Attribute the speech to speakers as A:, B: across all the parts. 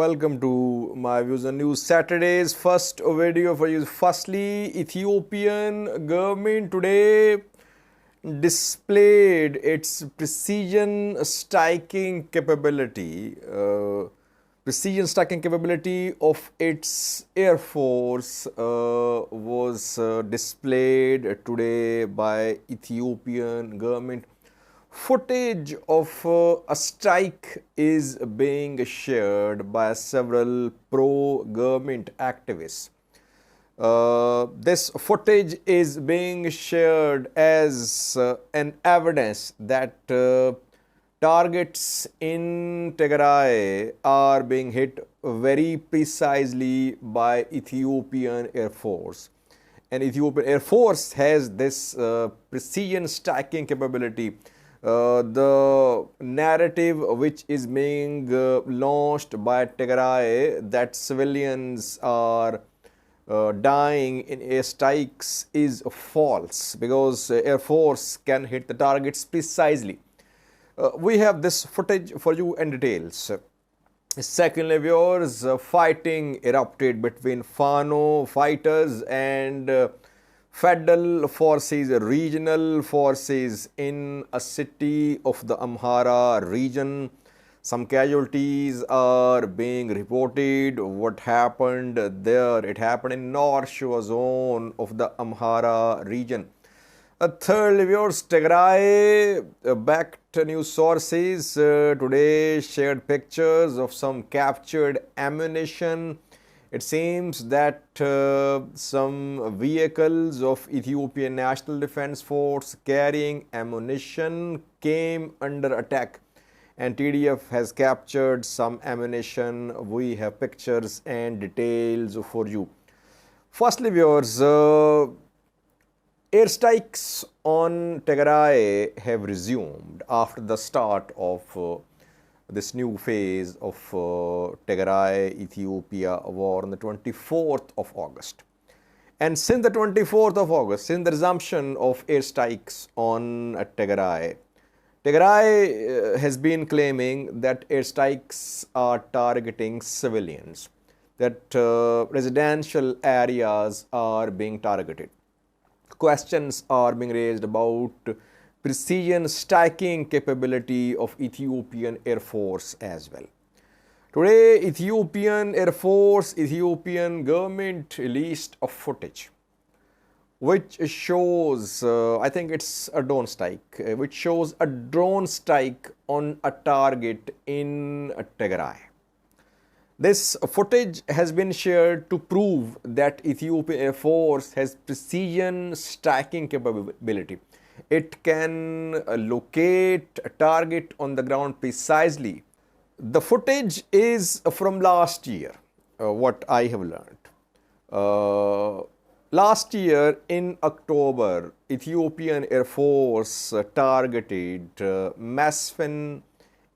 A: welcome to my views on news Saturday's first video for you. Firstly, Ethiopian government today displayed its precision striking capability. Of its Air Force was displayed today by Ethiopian government. Footage of a strike is being shared by several pro-government activists. This footage is being shared as an evidence that targets in Tigray are being hit very precisely by Ethiopian Air Force. And Ethiopian Air Force has this precision striking capability. The narrative which is being launched by Tigray that civilians are dying in airstrikes is false, because Air Force can hit the targets precisely. We have this footage for you and details. Secondly, viewers, fighting erupted between Fano fighters and federal forces, regional forces in a city of the Amhara region. Some casualties are being reported. What happened there? It happened in North Shore zone of the Amhara region. Thirdly, viewers, Tigray backed news sources today shared pictures of some captured ammunition. It seems that some vehicles of Ethiopian National Defense Force carrying ammunition came under attack, and TDF has captured some ammunition. We have pictures and details for you. Firstly, viewers, airstrikes on Tigray have resumed after the start of this new phase of Tigray, Ethiopia war on the 24th of August. And since the 24th of August, since the resumption of airstrikes on Tigray, Tigray has been claiming that airstrikes are targeting civilians, that residential areas are being targeted. Questions are being raised about precision striking capability of Ethiopian Air Force as well. Today, Ethiopian Air Force, Ethiopian government released a footage which shows, I think it's a drone strike, which shows a drone strike on a target in Tigray. This footage has been shared to prove that Ethiopian Air Force has precision striking capability. It can locate a target on the ground precisely. The footage is from last year, what I have learned. Last year in October, Ethiopian Air Force targeted Masfin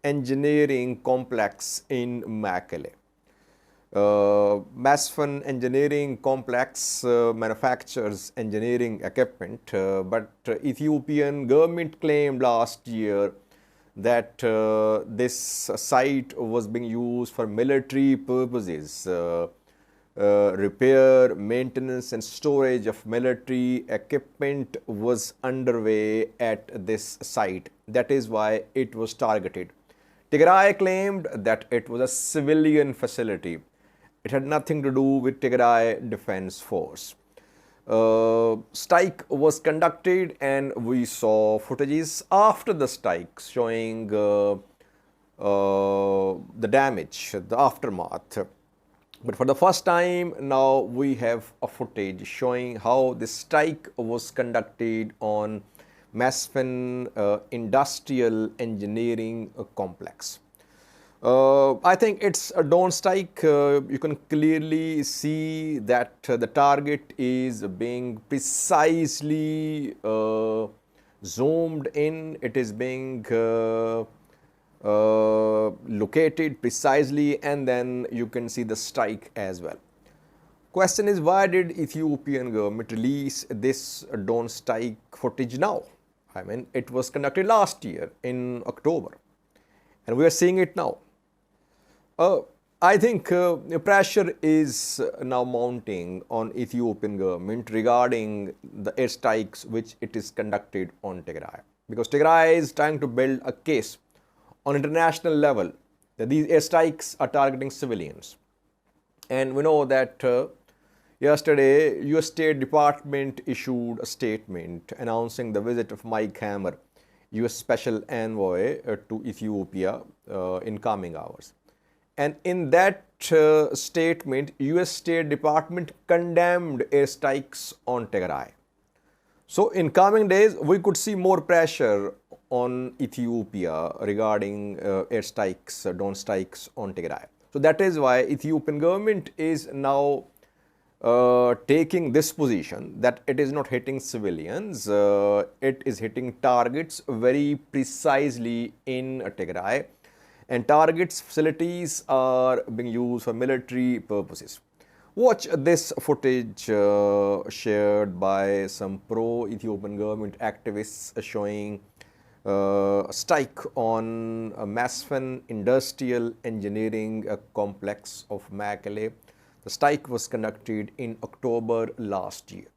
A: Engineering Complex in Mekelle. Masfin Engineering Complex manufactures engineering equipment, but Ethiopian government claimed last year that this site was being used for military purposes, repair, maintenance and storage of military equipment was underway at this site. That is why it was targeted. Tigray claimed that it was a civilian facility. It had nothing to do with Tigray Defense Force. Strike was conducted and we saw footages after the strike showing the damage, the aftermath. But for the first time now we have a footage showing how the strike was conducted on Masfin Industrial Engineering Complex. I think it's a drone strike. You can clearly see that the target is being precisely zoomed in. It is being located precisely, and then you can see the strike as well. Question is, why did Ethiopian government release this drone strike footage now? I mean, it was conducted last year in October, and we are seeing it now. I think pressure is now mounting on Ethiopian government regarding the airstrikes which it is conducted on Tigray. Because Tigray is trying to build a case on international level that these airstrikes are targeting civilians. And we know that yesterday, US State Department issued a statement announcing the visit of Mike Hammer, US Special Envoy to Ethiopia in coming hours. And in that statement, US State Department condemned airstrikes on Tigray. So in coming days, we could see more pressure on Ethiopia regarding airstrikes, drone strikes on Tigray. So that is why Ethiopian government is now taking this position that it is not hitting civilians, it is hitting targets very precisely in Tigray, and targets facilities are being used for military purposes. Watch this footage shared by some pro-Ethiopian government activists showing a strike on a Masfen Industrial Engineering Complex of Mekelle. The strike was conducted in October last year.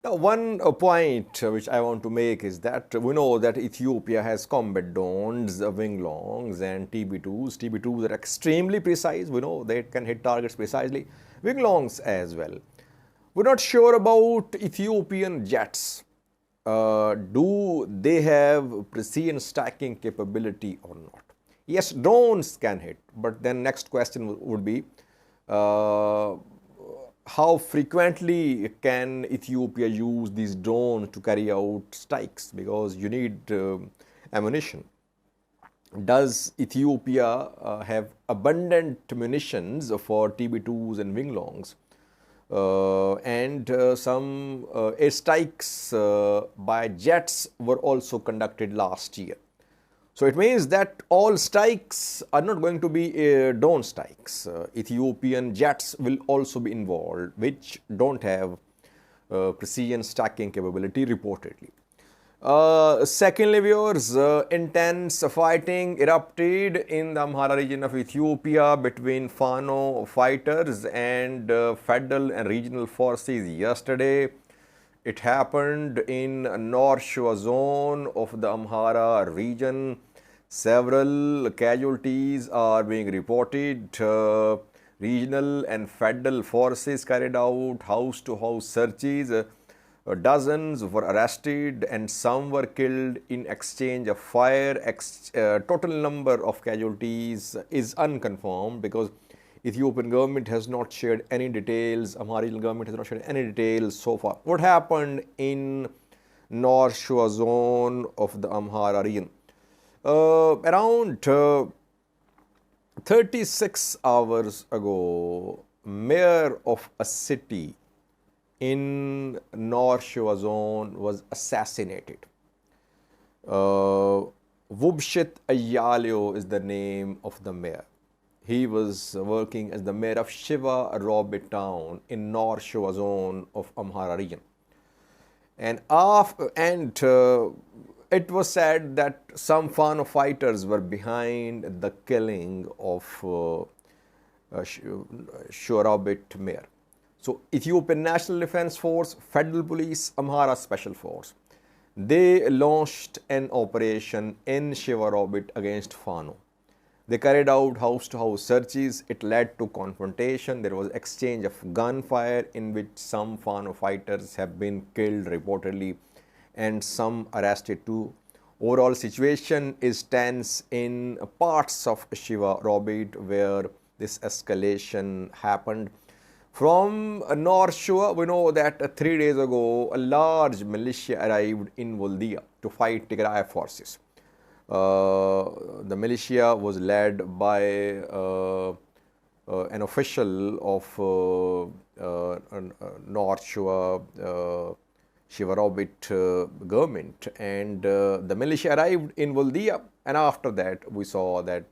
A: Now, one point which I want to make is that we know that Ethiopia has combat drones, Winglongs and TB2s. TB2s are extremely precise. We know they can hit targets precisely. Winglongs as well. We're not sure about Ethiopian jets. Do they have precision stacking capability or not? Yes, drones can hit, but then next question would be, how frequently can Ethiopia use these drones to carry out strikes? Because you need ammunition. Does Ethiopia have abundant munitions for TB2s and Winglongs? Some airstrikes by jets were also conducted last year. So it means that all strikes are not going to be drone strikes. Ethiopian jets will also be involved, which don't have precision stacking capability reportedly. Secondly, viewers, intense fighting erupted in the Amhara region of Ethiopia between Fano fighters and federal and regional forces yesterday. It happened in North Shore zone of the Amhara region. Several casualties are being reported. Regional and federal forces carried out house-to-house searches. Dozens were arrested and some were killed in exchange of fire. Total number of casualties is unconfirmed because Ethiopian government has not shared any details. Amharian government has not shared any details so far. What happened in North Shore zone of the Amhara region? Around 36 hours ago, mayor of a city in North Shore zone was assassinated. Wubshit Ayalio is the name of the mayor. He was working as the mayor of Shiva Robit town in North Shore zone of Amhara region. And it was said that some Fano fighters were behind the killing of Shorobit mayor. So Ethiopian National Defense Force, Federal Police, Amhara Special Force, they launched an operation in Shivarobit against Fano. They carried out house-to-house searches. It led to confrontation. There was exchange of gunfire in which some Fano fighters have been killed reportedly and some arrested too. Overall situation is tense in parts of Shiva Robit where this escalation happened. From North Shore, we know that 3 days ago, a large militia arrived in Voldia to fight Tigray forces. The militia was led by an official of North Shivarobit government, and the militia arrived in Voldia, and after that we saw that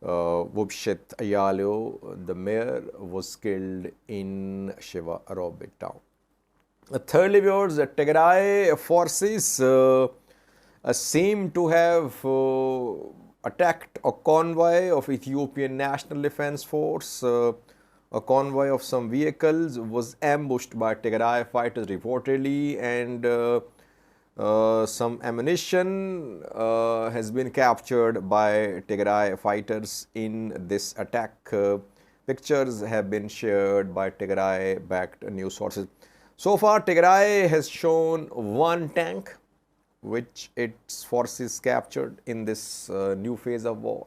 A: Vubshit Ayalo, the mayor, was killed in Shivarobit town. Thirdly, viewers, the Tigray forces seem to have attacked a convoy of Ethiopian National Defense Force. A convoy of some vehicles was ambushed by Tigray fighters reportedly, and some ammunition has been captured by Tigray fighters in this attack. Pictures have been shared by Tigray-backed news sources. So far, Tigray has shown one tank which its forces captured in this new phase of war.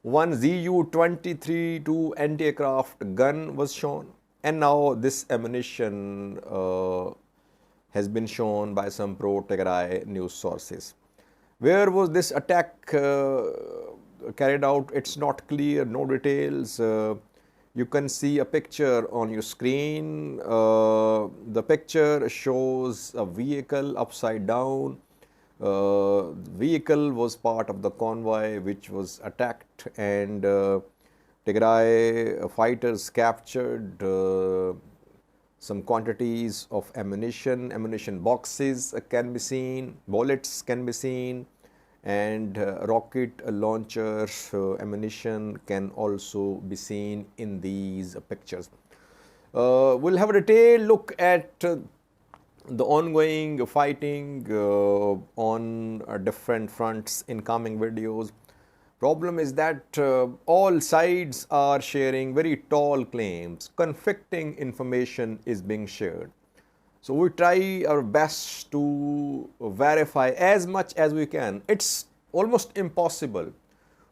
A: One Zu-23 anti-aircraft gun was shown, and now this ammunition has been shown by some pro-Tigray news sources. Where was this attack carried out? It's not clear, no details. You can see a picture on your screen. The picture shows a vehicle upside down. Vehicle was part of the convoy which was attacked, and Tigray fighters captured some quantities of ammunition boxes can be seen, bullets can be seen, and rocket launcher ammunition can also be seen in these pictures. We'll have a detailed look at the ongoing fighting on different fronts in coming videos. Problem is that all sides are sharing very tall claims. Conflicting information is being shared. So we try our best to verify as much as we can. It's almost impossible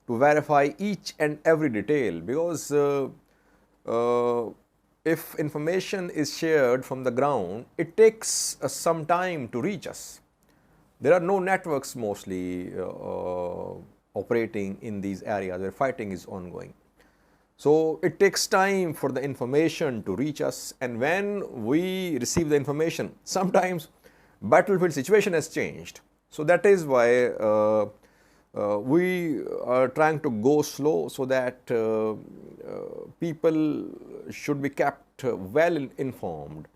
A: to verify each and every detail, because if information is shared from the ground, it takes some time to reach us. There are no networks mostly operating in these areas where fighting is ongoing. So it takes time for the information to reach us, and when we receive the information, sometimes battlefield situation has changed. So that is why we are trying to go slow, so that people should be kept well informed